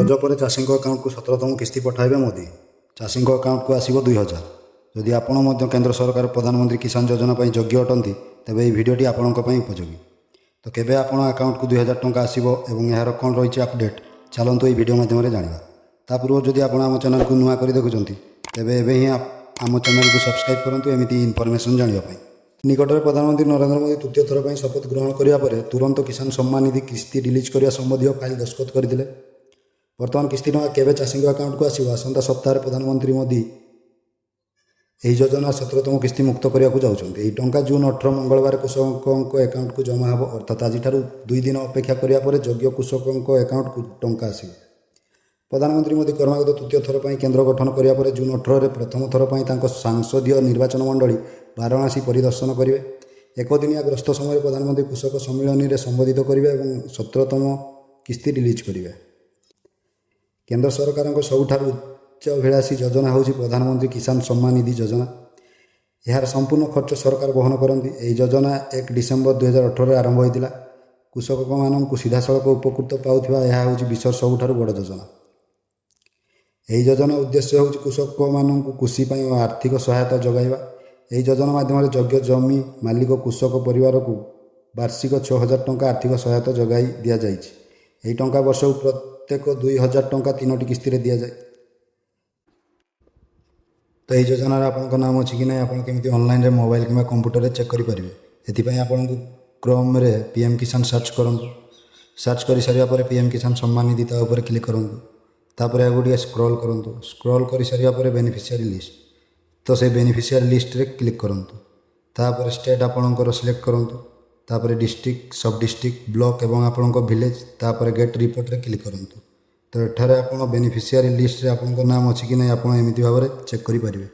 ରଜ ପରେ ଚାଷୀଙ୍କ ଆକାଉଣ୍ଟକୁ 17ତମ କିସ୍ତି ପଠାଇବେ ମୋଦି। ଚାଷୀଙ୍କ ଆକାଉଣ୍ଟକୁ ଆସିବ 2000। ଯଦି ଆପଣ ମଧ୍ୟ କେନ୍ଦ୍ର ସରକାର ପ୍ରଧାନମନ୍ତ୍ରୀ କିଷାନ ଯୋଜନା ପାଇଁ ଯୋଗ୍ୟ ଅଟନ୍ତି ତେବେ ଏହି ଭିଡ଼ିଓଟି ଆପଣଙ୍କ ପାଇଁ ଉପଯୋଗୀ। ତ କେବେ ଆପଣ ଆକାଉଣ୍ଟକୁ 2000 ଟଙ୍କା ଆସିବ ଏବଂ ଏହାର କ'ଣ ରହିଛି ଅପଡେଟ୍, ଚାଲନ୍ତୁ ଏହି ଭିଡ଼ିଓ ମାଧ୍ୟମରେ ଜାଣିବା। ତା ପୂର୍ବରୁ ଯଦି ଆପଣ ଆମ ଚ୍ୟାନେଲକୁ ନୂଆ କରି ଦେଖୁଛନ୍ତି ତେବେ ଏବେ ହିଁ ଆମ ଚ୍ୟାନେଲକୁ ସବସ୍କ୍ରାଇବ୍ କରନ୍ତୁ ଏମିତି ଇନଫର୍ମେସନ୍ ଜାଣିବା ପାଇଁ। ନିକଟରେ ପ୍ରଧାନମନ୍ତ୍ରୀ ନରେନ୍ଦ୍ର ମୋଦି ତୃତୀୟ ଥର ପାଇଁ ଶପଥ ଗ୍ରହଣ କରିବା ପରେ ତୁରନ୍ତ କିଷାନ ସମ୍ମାନ ନିଧି କିସ୍ତି ରିଲିଜ୍ କରିବା ସମ୍ବନ୍ଧୀୟ ଫାଇଲ୍ ଦସ୍ତଖତ କରିଥିଲେ। ବର୍ତ୍ତମାନ କିସ୍ତି ଟଙ୍କା କେବେ ଚାଷୀଙ୍କ ଆକାଉଣ୍ଟକୁ ଆସିବ? ଆସନ୍ତା ସପ୍ତାହରେ ପ୍ରଧାନମନ୍ତ୍ରୀ ମୋଦି ଏହି ଯୋଜନା 17ତମ କିସ୍ତି ମୁକ୍ତ କରିବାକୁ ଯାଉଛନ୍ତି। ଏହି ଟଙ୍କା ଜୁନ୍ 18 ମଙ୍ଗଳବାର କୃଷକଙ୍କ ଆକାଉଣ୍ଟକୁ ଜମା ହେବ, ଅର୍ଥାତ୍ ଆଜିଠାରୁ 2 ଦିନ ଅପେକ୍ଷା କରିବା ପରେ ଯୋଗ୍ୟ କୃଷକଙ୍କ ଆକାଉଣ୍ଟକୁ ଟଙ୍କା ଆସିବ। ପ୍ରଧାନମନ୍ତ୍ରୀ ମୋଦି କ୍ରମାଗତ ତୃତୀୟ ଥର ପାଇଁ କେନ୍ଦ୍ର ଗଠନ କରିବା ପରେ ଜୁନ୍ 18ରେ ପ୍ରଥମ ଥର ପାଇଁ ତାଙ୍କ ସାଂସଦୀୟ ନିର୍ବାଚନ ମଣ୍ଡଳୀ ବାରାଣସୀ ପରିଦର୍ଶନ କରିବେ। ଏକଦିନିଆ ଗସ୍ତ ସମୟରେ ପ୍ରଧାନମନ୍ତ୍ରୀ କୃଷକ ସମ୍ମିଳନୀରେ ସମ୍ବୋଧିତ କରିବେ ଏବଂ 17ତମ କିସ୍ତି ରିଲିଜ୍ କରିବେ। କେନ୍ଦ୍ର ସରକାରଙ୍କ ସବୁଠାରୁ ଉଚ୍ଚାଭିଳାଷୀ ଯୋଜନା ହେଉଛି ପ୍ରଧାନମନ୍ତ୍ରୀ କିଷାନ ସମ୍ମାନ ନିଧି ଯୋଜନା। ଏହାର ସମ୍ପୂର୍ଣ୍ଣ ଖର୍ଚ୍ଚ ସରକାର ବହନ କରନ୍ତି। ଏହି ଯୋଜନା 1 ଡିସେମ୍ବର 2018ରେ ଆରମ୍ଭ ହୋଇଥିଲା। କୃଷକମାନଙ୍କୁ ସିଧାସଳଖ ଉପକୃତ ପାଉଥିବା ଏହା ହେଉଛି ବିଶ୍ୱର ସବୁଠାରୁ ବଡ଼ ଯୋଜନା। ଏହି ଯୋଜନା ଉଦ୍ଦେଶ୍ୟ ହେଉଛି କୃଷକମାନଙ୍କୁ କୃଷି ପାଇଁ ଆର୍ଥିକ ସହାୟତା ଯୋଗାଇବା। ଏହି ଯୋଜନା ମାଧ୍ୟମରେ ଯୋଗ୍ୟ ଜମି ମାଲିକ କୃଷକ ପରିବାରକୁ ବାର୍ଷିକ 6000 ଟଙ୍କା ଆର୍ଥିକ ସହାୟତା ଯୋଗାଇ ଦିଆଯାଇଛି। ଏହି ଟଙ୍କା ବର୍ଷକୁ ପ୍ରତ୍ୟେକ 2000 ଟଙ୍କା 3ଟି କିସ୍ତିରେ ଦିଆଯାଏ। ତ ଏହି ଯୋଜନାରେ ଆପଣଙ୍କ ନାମ ଅଛି କି ନାହିଁ ଆପଣ କେମିତି ଅନଲାଇନରେ ମୋବାଇଲ କିମ୍ବା କମ୍ପ୍ୟୁଟରରେ ଚେକ୍ କରିପାରିବେ। ଏଥିପାଇଁ ଆପଣଙ୍କୁ କ୍ରୋମରେ PM କିଷାନ ସର୍ଚ୍ଚ କରନ୍ତୁ। ସର୍ଚ୍ଚ କରିସାରିବା ପରେ PM କିଷାନ ସମ୍ମାନ ନିଧି ତା ଉପରେ କ୍ଲିକ୍ କରନ୍ତୁ। ତାପରେ ଆଗକୁ ଟିକେ ସ୍କ୍ରୋଲ୍ କରନ୍ତୁ। ସ୍କ୍ରୋଲ୍ କରିସାରିବା ପରେ ବେନିଫିସିଆରୀ ଲିଷ୍ଟ, ତ ସେଇ ବେନିଫିସିଆରୀ ଲିଷ୍ଟରେ କ୍ଲିକ୍ କରନ୍ତୁ। ତାପରେ ଷ୍ଟେଟ୍ ଆପଣଙ୍କର ସିଲେକ୍ଟ କରନ୍ତୁ। ତାପରେ ଡିଷ୍ଟ୍ରିକ୍ଟ, ସବ୍ ଡିଷ୍ଟ୍ରିକ୍ଟ, ବ୍ଲକ ଏବଂ ଆପଣଙ୍କ ଭିଲେଜ, ତାପରେ ଗେଟ୍ ରିପୋର୍ଟରେ କ୍ଲିକ୍ କରନ୍ତୁ। ତ ଏଠାରେ ଆପଣ ବେନିଫିସିଆରୀ ଲିଷ୍ଟରେ ଆପଣଙ୍କ ନାମ ଅଛି କି ନାହିଁ ଆପଣ ଏମିତି ଭାବରେ ଚେକ୍ କରିପାରିବେ।